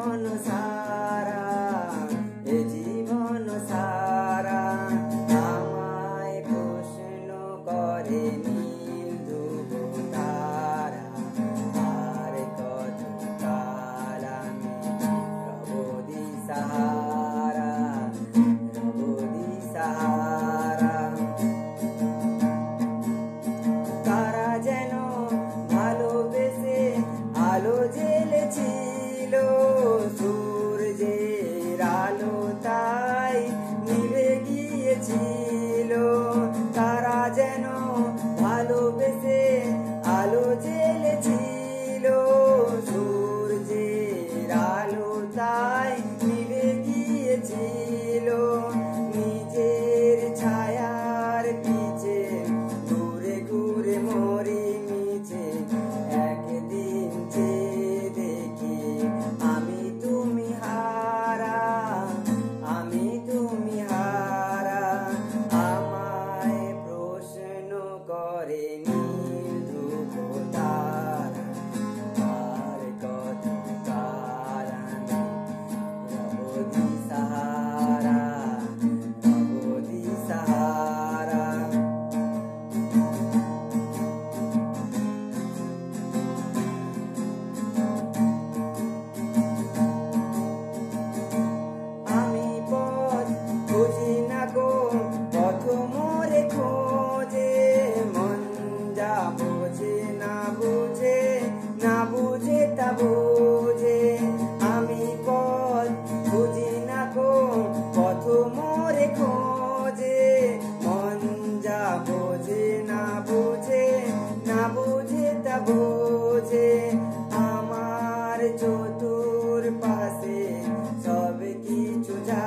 জীবন সারা, এ জীবন সারা আমায় প্রশ্ন করে নীল ধ্রুব তারা। আর কত কাল আমি রব দিশাহারা, রব দিশাহারা। তারা যেন ভালোবেসে আলো জ্বেলেছিল, সূর্যের আলো তাই নিভে গিয়েছিল। তারা যেন ভালোবেসে আলো জ্বেলেছিল, সূর্যের আলো তাই নিভে গিয়েছিল। নিজের ছায়ার পিছে ঘুরে ঘুরে মরি মিছে, একদিন যে দেখি আমি তুমি হারা, আমি তুমি হারা। আমায় প্রশ্ন করে নীল ধ্রুব তারা। আর কত কাল আমি রব দিশাহারা, রব দিশাহারা। আমি পথ খুঁজি না গো, পথ মোরে খোঁজে, মন যা বোঝে না বুঝে, না বুঝে তা বোঝে। আমি পথ খুঁজি না গো, পথ মোরে খোঁজে, মন যা বোঝে না বুঝে, না বুঝে তা বোঝে। আমার চতুর পাশে সব কিছু যা